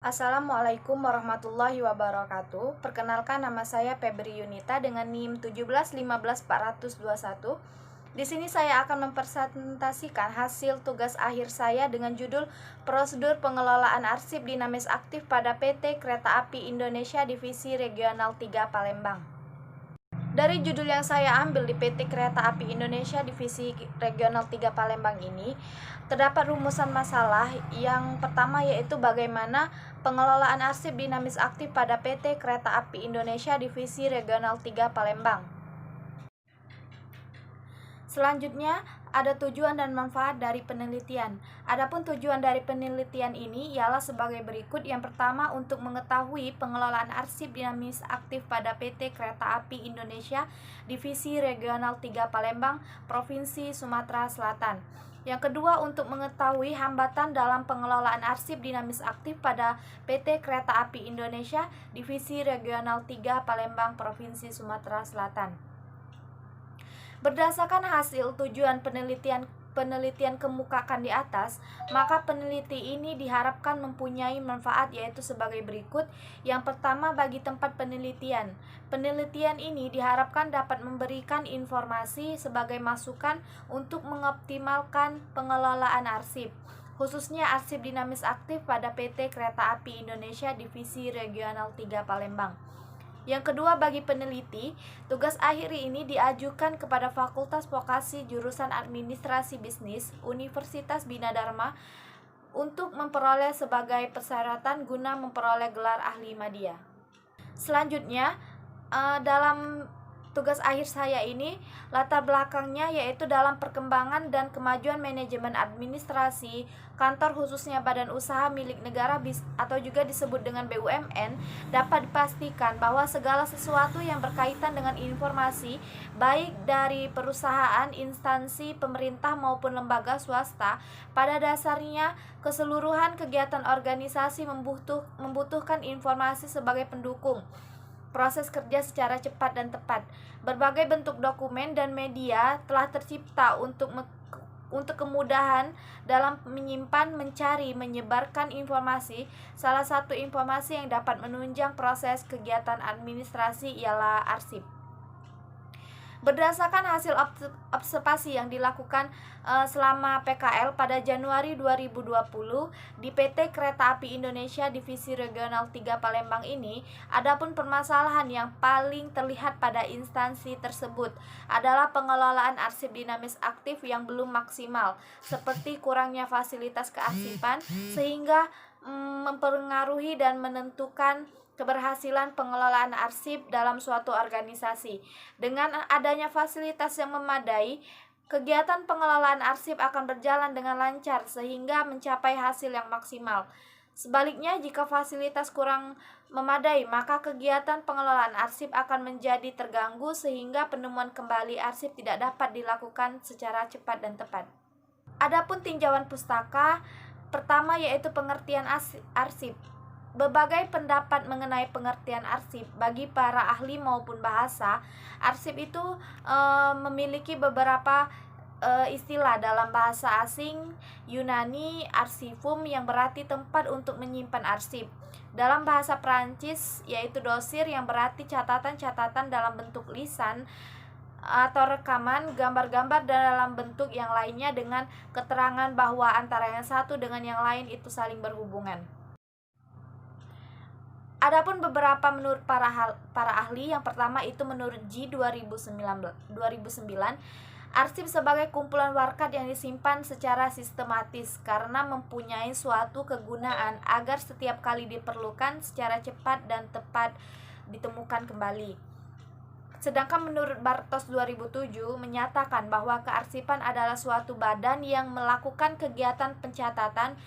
Assalamualaikum warahmatullahi wabarakatuh. Perkenalkan, nama saya Febri Yunita dengan NIM 1715421. Di sini saya akan mempresentasikan hasil tugas akhir saya dengan judul Prosedur Pengelolaan Arsip Dinamis Aktif pada PT Kereta Api Indonesia Divisi Regional 3 Palembang. Dari judul yang saya ambil di PT Kereta Api Indonesia Divisi Regional 3 Palembang ini, terdapat rumusan masalah. Yang pertama yaitu bagaimana pengelolaan arsip dinamis aktif pada PT Kereta Api Indonesia Divisi Regional 3 Palembang. Selanjutnya, ada tujuan dan manfaat dari penelitian. Adapun tujuan dari penelitian ini ialah sebagai berikut. Yang pertama, untuk mengetahui pengelolaan arsip dinamis aktif pada PT Kereta Api Indonesia Divisi Regional 3 Palembang, Provinsi Sumatera Selatan. Yang kedua, untuk mengetahui hambatan dalam pengelolaan arsip dinamis aktif pada PT Kereta Api Indonesia Divisi Regional 3 Palembang, Provinsi Sumatera Selatan. Berdasarkan hasil tujuan penelitian kemukakan di atas, maka peneliti ini diharapkan mempunyai manfaat yaitu sebagai berikut. Yang pertama, bagi tempat penelitian. Penelitian ini diharapkan dapat memberikan informasi sebagai masukan untuk mengoptimalkan pengelolaan arsip, khususnya arsip dinamis aktif pada PT Kereta Api Indonesia Divisi Regional 3 Palembang. Yang kedua, bagi peneliti, tugas akhir ini diajukan kepada Fakultas Vokasi Jurusan Administrasi Bisnis Universitas Bina Dharma untuk memperoleh sebagai persyaratan guna memperoleh gelar ahli madya. Selanjutnya, dalam tugas akhir saya ini, latar belakangnya yaitu dalam perkembangan dan kemajuan manajemen administrasi kantor khususnya badan usaha milik negara atau juga disebut dengan BUMN, dapat dipastikan bahwa segala sesuatu yang berkaitan dengan informasi baik dari perusahaan, instansi pemerintah maupun lembaga swasta, pada dasarnya keseluruhan kegiatan organisasi membutuhkan informasi sebagai pendukung proses kerja secara cepat dan tepat. Berbagai bentuk dokumen dan media telah tercipta untuk kemudahan dalam menyimpan, mencari, menyebarkan informasi. Salah satu informasi yang dapat menunjang proses kegiatan administrasi ialah arsip. Berdasarkan hasil observasi yang dilakukan selama PKL pada Januari 2020 di PT Kereta Api Indonesia Divisi Regional 3 Palembang ini, adapun permasalahan yang paling terlihat pada instansi tersebut adalah pengelolaan arsip dinamis aktif yang belum maksimal, seperti kurangnya fasilitas kearsipan sehingga mempengaruhi dan menentukan keberhasilan pengelolaan arsip dalam suatu organisasi. Dengan adanya fasilitas yang memadai, kegiatan pengelolaan arsip akan berjalan dengan lancar sehingga mencapai hasil yang maksimal. Sebaliknya, jika fasilitas kurang memadai, maka kegiatan pengelolaan arsip akan menjadi terganggu sehingga penemuan kembali arsip tidak dapat dilakukan secara cepat dan tepat. Adapun tinjauan pustaka, pertama yaitu pengertian arsip. Berbagai pendapat mengenai pengertian arsip bagi para ahli maupun bahasa. Arsip itu memiliki beberapa istilah dalam bahasa asing Yunani, arsivum yang berarti tempat untuk menyimpan arsip. Dalam bahasa Prancis yaitu dosir yang berarti catatan-catatan dalam bentuk lisan atau rekaman, gambar-gambar dan dalam bentuk yang lainnya dengan keterangan bahwa antara yang satu dengan yang lain itu saling berhubungan. Adapun beberapa menurut para ahli, yang pertama itu menurut G 2009, arsip sebagai kumpulan warkat yang disimpan secara sistematis karena mempunyai suatu kegunaan agar setiap kali diperlukan secara cepat dan tepat ditemukan kembali. Sedangkan menurut Bartos 2007 menyatakan bahwa kearsipan adalah suatu badan yang melakukan kegiatan pencatatan,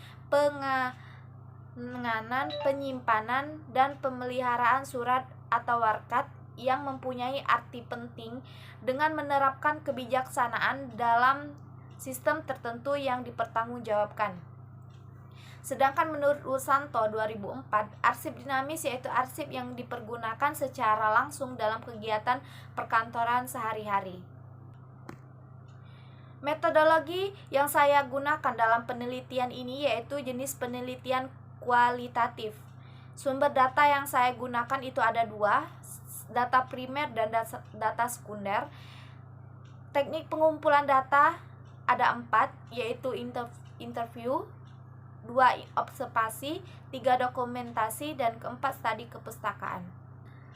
penyimpanan, dan pemeliharaan surat atau warkat yang mempunyai arti penting dengan menerapkan kebijaksanaan dalam sistem tertentu yang dipertanggungjawabkan. Sedangkan menurut Ursanto 2004, arsip dinamis yaitu arsip yang dipergunakan secara langsung dalam kegiatan perkantoran sehari-hari. Metodologi yang saya gunakan dalam penelitian ini yaitu jenis penelitian kualitatif. Sumber data yang saya gunakan itu ada dua, data primer dan data sekunder. Teknik pengumpulan data ada 4, yaitu interview, 2 observasi, 3 dokumentasi, dan keempat studi kepustakaan.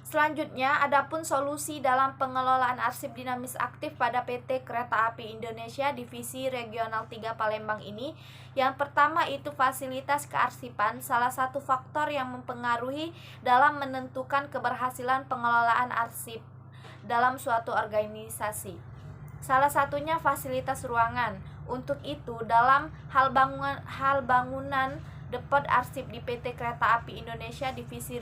Selanjutnya, adapun solusi dalam pengelolaan arsip dinamis aktif pada PT Kereta Api Indonesia Divisi Regional 3 Palembang ini. Yang pertama itu fasilitas kearsipan, salah satu faktor yang mempengaruhi dalam menentukan keberhasilan pengelolaan arsip dalam suatu organisasi. Salah satunya fasilitas ruangan. Untuk itu, dalam hal bangunan depot arsip di PT Kereta Api Indonesia Divisi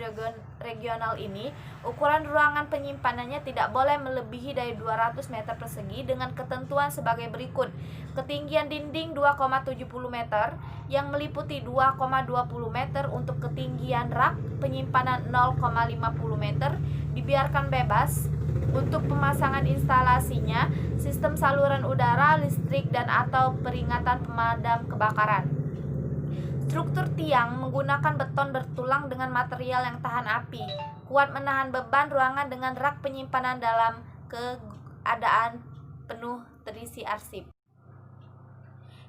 Regional ini, ukuran ruangan penyimpanannya tidak boleh melebihi dari 200 meter persegi dengan ketentuan sebagai berikut. Ketinggian dinding 2,70 meter yang meliputi 2,20 meter untuk ketinggian rak penyimpanan 0,50 meter dibiarkan bebas. Untuk pemasangan instalasinya, sistem saluran udara, listrik, dan atau peringatan pemadam kebakaran. Struktur tiang menggunakan beton bertulang dengan material yang tahan api, kuat menahan beban ruangan dengan rak penyimpanan dalam keadaan penuh terisi arsip.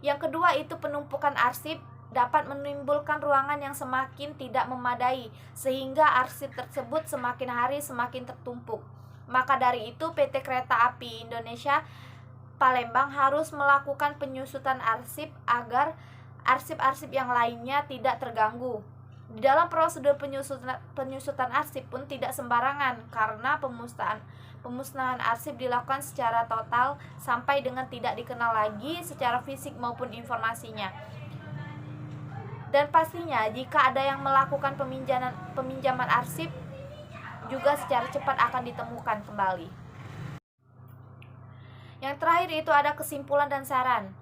Yang kedua itu penumpukan arsip dapat menimbulkan ruangan yang semakin tidak memadai, sehingga arsip tersebut semakin hari semakin tertumpuk. Maka dari itu PT Kereta Api Indonesia Palembang harus melakukan penyusutan arsip agar arsip-arsip yang lainnya tidak terganggu. Di dalam prosedur penyusutan arsip pun tidak sembarangan, karena pemusnahan arsip dilakukan secara total sampai dengan tidak dikenal lagi secara fisik maupun informasinya. Dan pastinya jika ada yang melakukan peminjaman arsip juga secara cepat akan ditemukan kembali. Yang terakhir itu ada kesimpulan dan saran.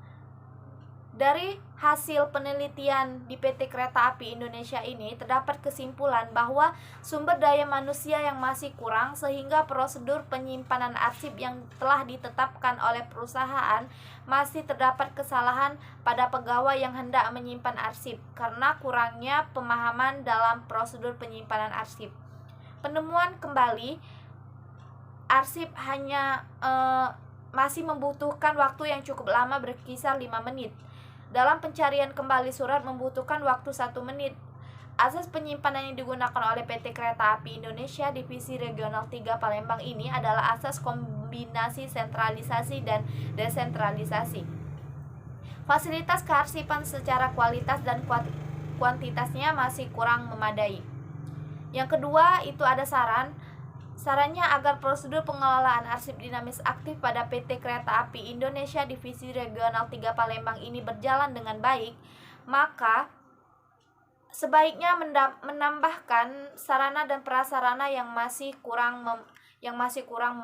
Dari hasil penelitian di PT Kereta Api Indonesia ini terdapat kesimpulan bahwa sumber daya manusia yang masih kurang, sehingga prosedur penyimpanan arsip yang telah ditetapkan oleh perusahaan masih terdapat kesalahan pada pegawai yang hendak menyimpan arsip karena kurangnya pemahaman dalam prosedur penyimpanan arsip. Penemuan kembali arsip hanya masih membutuhkan waktu yang cukup lama, berkisar 5 menit. Dalam pencarian kembali surat membutuhkan waktu 1 menit. Asas penyimpanan yang digunakan oleh PT Kereta Api Indonesia Divisi Regional 3 Palembang ini adalah asas kombinasi sentralisasi dan desentralisasi. Fasilitas kearsipan secara kualitas dan kuantitasnya masih kurang memadai. Yang kedua itu ada sarannya agar prosedur pengelolaan arsip dinamis aktif pada PT Kereta Api Indonesia Divisi Regional 3 Palembang ini berjalan dengan baik, maka sebaiknya menambahkan sarana dan prasarana yang masih kurang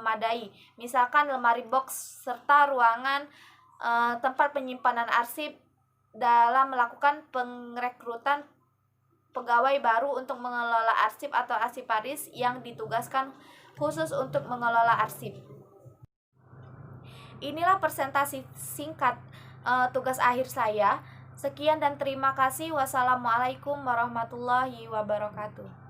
memadai, misalkan lemari box serta ruangan tempat penyimpanan arsip dalam melakukan pengrekrutan pegawai baru untuk mengelola arsip atau arsiparis yang ditugaskan khusus untuk mengelola arsip. Inilah presentasi singkat tugas akhir saya. Sekian dan terima kasih. Wassalamualaikum warahmatullahi wabarakatuh.